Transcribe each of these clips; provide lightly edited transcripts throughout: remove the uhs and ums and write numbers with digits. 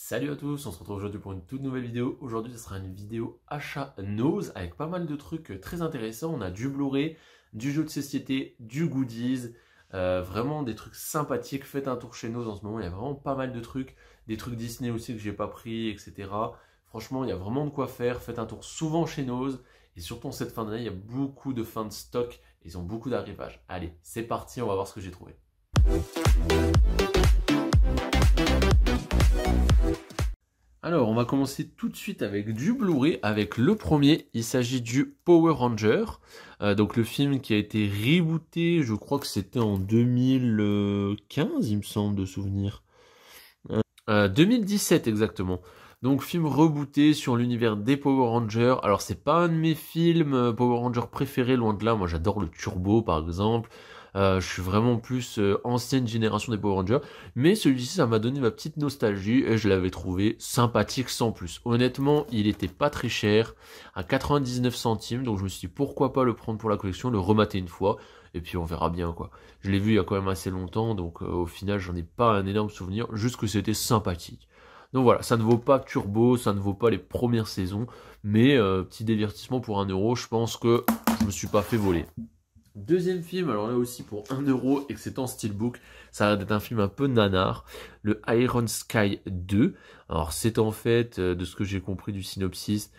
Salut à tous, on se retrouve aujourd'hui pour une toute nouvelle vidéo. Aujourd'hui, ce sera une vidéo achat Nose avec pas mal de trucs très intéressants. On a du Blu-ray, du jeu de société, du goodies, vraiment des trucs sympathiques. Faites un tour chez Nose en ce moment, il y a vraiment pas mal de trucs. Des trucs Disney aussi que j'ai pas pris, etc. Franchement, il y a vraiment de quoi faire. Faites un tour souvent chez Nose. Et surtout en cette fin d'année, il y a beaucoup de fins de stock. Ils ont beaucoup d'arrivages. Allez, c'est parti, on va voir ce que j'ai trouvé. Alors, on va commencer tout de suite avec du Blu-ray, avec le premier. Il s'agit du Power Ranger, donc le film qui a été rebooté, je crois que c'était en 2015, il me semble de souvenir. 2017 exactement. Donc film rebooté sur l'univers des Power Rangers. Alors c'est pas un de mes films Power Rangers préférés, loin de là. Moi j'adore le Turbo par exemple. Je suis vraiment plus ancienne génération des Power Rangers. Mais celui-ci ça m'a donné ma petite nostalgie et je l'avais trouvé sympathique sans plus. Honnêtement il était pas très cher, à 99 centimes. Donc je me suis dit pourquoi pas le prendre pour la collection, le remater une fois. Et puis on verra bien quoi. Je l'ai vu il y a quand même assez longtemps, donc au final j'en ai pas un énorme souvenir, juste que c'était sympathique. Donc voilà, ça ne vaut pas Turbo, ça ne vaut pas les premières saisons, mais petit divertissement pour 1 euro, je pense que je me suis pas fait voler. Deuxième film, alors là aussi pour 1 euro et que c'est en steelbook, ça a l'air d'être un film un peu nanar, le Iron Sky 2. Alors c'est en fait, de ce que j'ai compris du synopsis,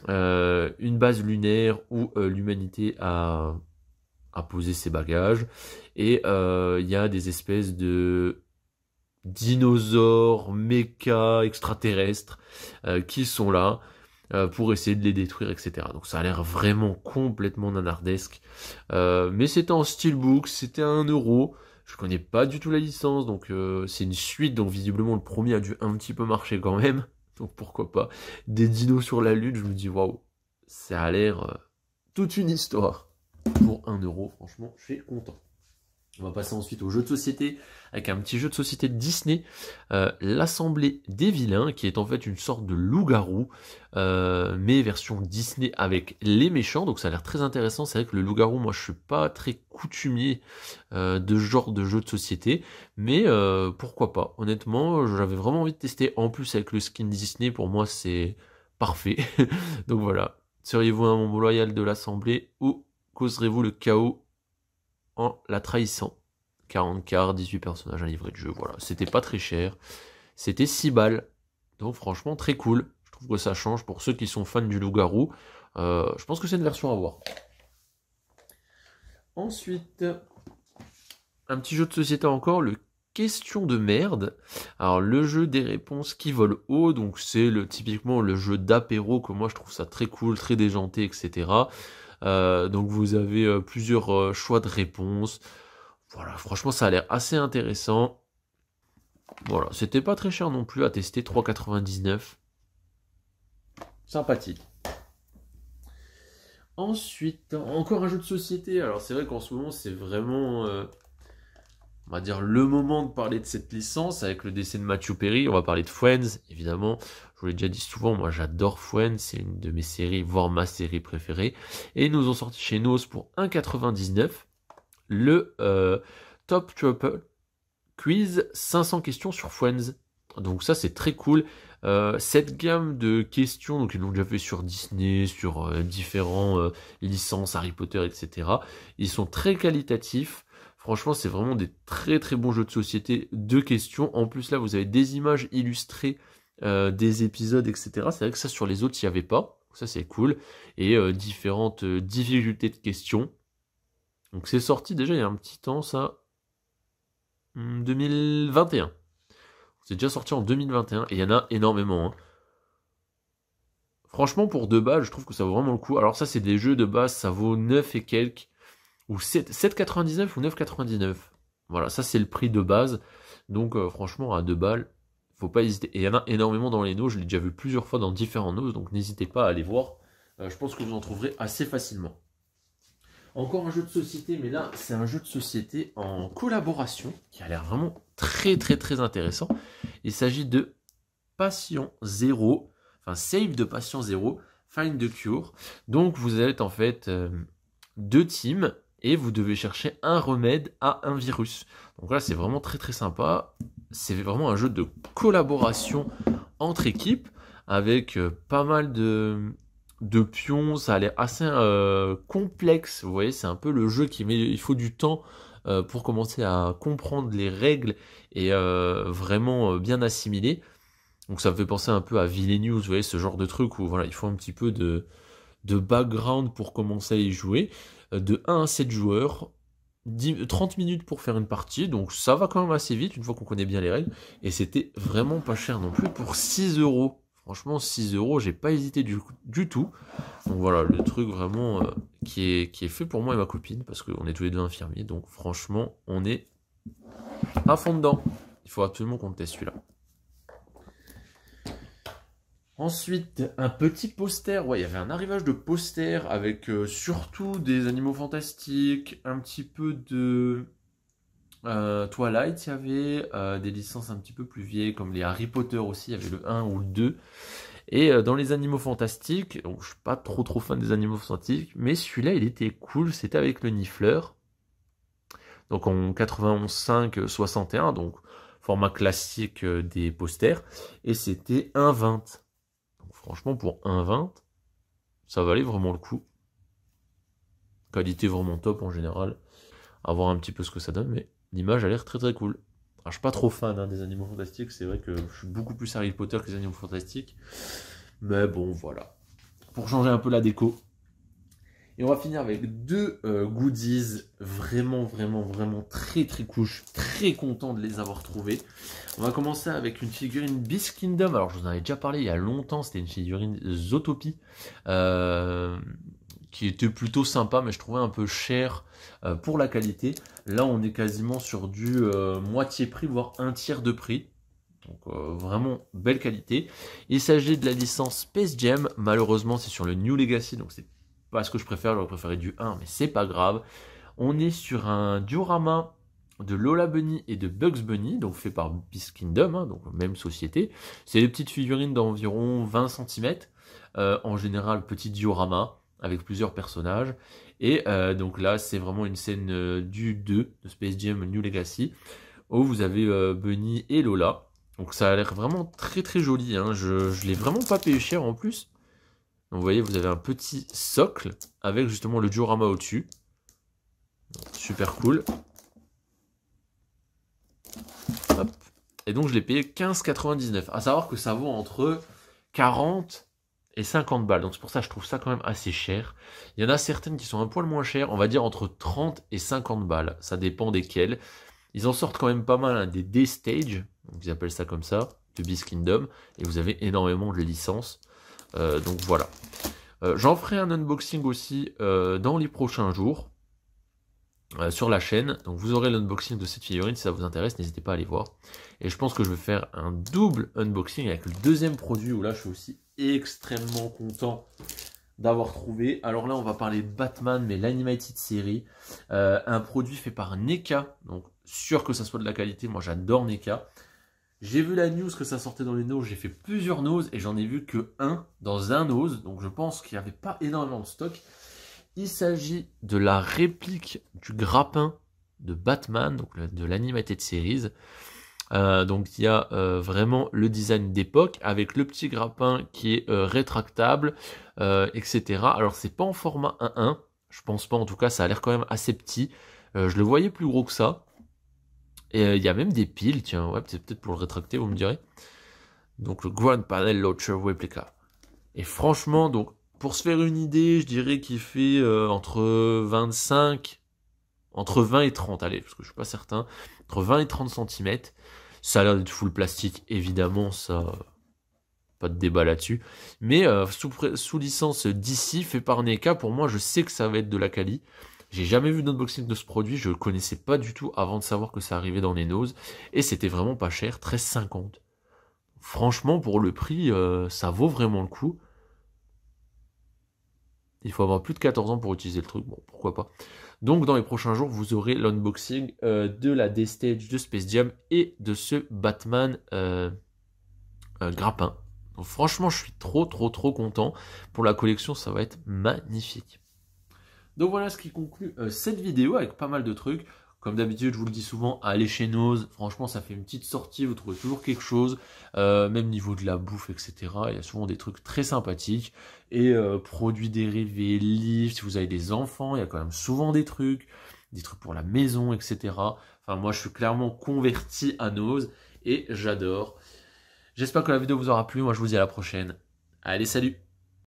une base lunaire où l'humanité a poser ses bagages et il y a des espèces de dinosaures, méca, extraterrestres qui sont là pour essayer de les détruire, etc. Donc ça a l'air vraiment complètement nanardesque. Mais c'était en steelbook, c'était à 1 euro. Je connais pas du tout la licence, donc c'est une suite, donc visiblement le premier a dû un petit peu marcher quand même. Donc pourquoi pas. Des dinos sur la lune, je me dis waouh, ça a l'air toute une histoire. Pour 1 euro, franchement, je suis content. On va passer ensuite au jeu de société, avec un petit jeu de société de Disney, l'Assemblée des Vilains, qui est en fait une sorte de loup-garou, mais version Disney avec les méchants, donc ça a l'air très intéressant. C'est vrai que le loup-garou, moi je suis pas très coutumier de ce genre de jeu de société, mais pourquoi pas, honnêtement, j'avais vraiment envie de tester. En plus avec le skin Disney, pour moi c'est parfait. Donc voilà, seriez-vous un membre loyal de l'Assemblée ou causerez-vous le chaos en la trahissant? 40 quarts, 18 personnages, un livret de jeu, voilà. C'était pas très cher. C'était 6 balles. Donc franchement, très cool. Je trouve que ça change pour ceux qui sont fans du loup-garou. Je pense que c'est une version à voir. Ensuite, un petit jeu de société encore, le Question de merde. Alors le jeu des réponses qui volent haut, donc c'est typiquement le jeu d'apéro que moi je trouve ça très cool, très déjanté, etc. Donc vous avez plusieurs choix de réponses. Voilà, franchement ça a l'air assez intéressant. Voilà, c'était pas très cher non plus à tester, 3,99. Sympathique. Ensuite, encore un jeu de société. Alors c'est vrai qu'en ce moment c'est vraiment, on va dire, le moment de parler de cette licence avec le décès de Matthew Perry. On va parler de Friends, évidemment. Je vous l'ai déjà dit souvent, moi j'adore Friends, c'est une de mes séries, voire ma série préférée. Et ils nous ont sorti chez Nose pour 1,99 le Top Trouble Quiz 500 questions sur Friends. Donc ça c'est très cool. Cette gamme de questions, donc ils l'ont déjà fait sur Disney, sur différents licences, Harry Potter, etc. Ils sont très qualitatifs. Franchement, c'est vraiment des très très bons jeux de société de questions. En plus là, vous avez des images illustrées des épisodes, etc. C'est vrai que ça sur les autres, il n'y avait pas. Ça c'est cool. Et différentes difficultés de questions. Donc c'est sorti déjà il y a un petit temps, ça. 2021. C'est déjà sorti en 2021 et il y en a énormément. Hein. Franchement, pour 2 balles, je trouve que ça vaut vraiment le coup. Alors ça, c'est des jeux de base, ça vaut 9 et quelques. Ou 7,99 ou 9,99. Voilà, ça c'est le prix de base. Donc franchement, à 2 balles, faut pas hésiter. Et il y en a énormément dans les nos, je l'ai déjà vu plusieurs fois dans différents nos, donc n'hésitez pas à aller voir. Je pense que vous en trouverez assez facilement. Encore un jeu de société, mais là, c'est un jeu de société en collaboration qui a l'air vraiment très très très intéressant. Il s'agit de Patient Zéro, enfin Save de Patient Zéro, Find the Cure. Donc vous êtes en fait 2 teams et vous devez chercher un remède à un virus. Donc là, c'est vraiment très très sympa. C'est vraiment un jeu de collaboration entre équipes avec pas mal de pions. Ça a l'air assez complexe. Vous voyez, c'est un peu le jeu qui met, il faut du temps pour commencer à comprendre les règles et vraiment bien assimiler. Donc ça me fait penser un peu à Villainous, vous voyez, ce genre de truc où voilà, il faut un petit peu de background pour commencer à y jouer. De 1 à 7 joueurs, 30 minutes pour faire une partie, donc ça va quand même assez vite une fois qu'on connaît bien les règles. Et c'était vraiment pas cher non plus pour 6 euros. Franchement, 6 euros, j'ai pas hésité du tout. Donc voilà, le truc vraiment qui est fait pour moi et ma copine, parce qu'on est tous les deux infirmiers, donc franchement, on est à fond dedans. Il faut absolument qu'on le teste celui-là. Ensuite, un petit poster. Ouais, il y avait un arrivage de posters avec surtout des animaux fantastiques, un petit peu de Twilight, il y avait des licences un petit peu plus vieilles, comme les Harry Potter aussi, il y avait le 1 ou le 2. Et dans les animaux fantastiques, donc je suis pas trop fan des animaux fantastiques, mais celui-là, il était cool, c'était avec le Niffleur. Donc en 91.5 61, donc format classique des posters. Et c'était 1,20. Franchement, pour 1,20, ça valait vraiment le coup. Qualité vraiment top en général. À voir un petit peu ce que ça donne, mais l'image a l'air très cool. Alors, je suis pas trop fan des animaux fantastiques, c'est vrai que je suis beaucoup plus Harry Potter que les animaux fantastiques. Mais bon, voilà. Pour changer un peu la déco. Et on va finir avec deux goodies vraiment très cool. Je suis très content de les avoir trouvés. On va commencer avec une figurine Beast Kingdom. Alors je vous en avais déjà parlé il y a longtemps, c'était une figurine Zootopie. Qui était plutôt sympa, mais je trouvais un peu cher pour la qualité. Là on est quasiment sur du moitié prix, voire un tiers de prix. Donc vraiment belle qualité. Il s'agit de la licence Space Jam. Malheureusement c'est sur le New Legacy, donc c'est pas ce que je préfère, j'aurais préféré du 1, mais c'est pas grave. On est sur un diorama de Lola Bunny et de Bugs Bunny, donc fait par Beast Kingdom, donc même société. C'est des petites figurines d'environ 20 cm, en général petit diorama, avec plusieurs personnages. Et donc là, c'est vraiment une scène du 2 de Space Jam New Legacy, où vous avez Bunny et Lola. Donc ça a l'air vraiment très joli, hein. Je l'ai vraiment pas payé cher en plus. Donc vous voyez, vous avez un petit socle avec justement le diorama au-dessus. Super cool. Hop. Et donc je l'ai payé 15,99. À savoir que ça vaut entre 40 et 50 balles. Donc c'est pour ça que je trouve ça quand même assez cher. Il y en a certaines qui sont un poil moins chères. On va dire entre 30 et 50 balles. Ça dépend desquelles. Ils en sortent quand même pas mal, hein, des D-Stage. Donc ils appellent ça comme ça, de Beast Kingdom. Et vous avez énormément de licences. Donc voilà. J'en ferai un unboxing aussi dans les prochains jours sur la chaîne. Donc vous aurez l'unboxing de cette figurine si ça vous intéresse, n'hésitez pas à aller voir. Et je pense que je vais faire un double unboxing avec le deuxième produit où là je suis aussi extrêmement content d'avoir trouvé. Alors là on va parler de Batman, mais l'Animated Series. Un produit fait par NECA, donc sûr que ça soit de la qualité, moi j'adore NECA. J'ai vu la news que ça sortait dans les noses, j'ai fait plusieurs noses et j'en ai vu que un dans un nose, donc je pense qu'il n'y avait pas énormément de stock. Il s'agit de la réplique du grappin de Batman, donc de l'Animated Series. Donc il y a vraiment le design d'époque avec le petit grappin qui est rétractable, etc. Alors c'est pas en format 1-1, je pense pas, en tout cas ça a l'air quand même assez petit. Je le voyais plus gros que ça. Et il y a même des piles, tiens, ouais, c'est peut-être pour le rétracter, vous me direz. Donc le Grand Panel Launcher Replica. Et franchement, donc pour se faire une idée, je dirais qu'il fait entre 20 et 30, allez, parce que je suis pas certain, entre 20 et 30 cm. Ça a l'air d'être full plastique, évidemment, ça, pas de débat là-dessus. Mais sous licence DC, fait par NECA, pour moi, je sais que ça va être de la quali. J'ai jamais vu d'unboxing de ce produit, je le connaissais pas du tout avant de savoir que ça arrivait dans les noses. Et c'était vraiment pas cher, 13,50. Franchement, pour le prix, ça vaut vraiment le coup. Il faut avoir plus de 14 ans pour utiliser le truc, bon, pourquoi pas. Donc dans les prochains jours, vous aurez l'unboxing de la D-Stage de Space Jam et de ce Batman grappin. Donc, franchement, je suis trop content. Pour la collection, ça va être magnifique. Donc voilà ce qui conclut cette vidéo avec pas mal de trucs. Comme d'habitude, je vous le dis souvent, allez chez Nose. Franchement, ça fait une petite sortie, vous trouvez toujours quelque chose. Même niveau de la bouffe, etc. Il y a souvent des trucs très sympathiques. Et produits dérivés, livres, si vous avez des enfants, il y a quand même souvent des trucs pour la maison, etc. Enfin, moi, je suis clairement converti à Nose et j'adore. J'espère que la vidéo vous aura plu. Moi, je vous dis à la prochaine. Allez, salut!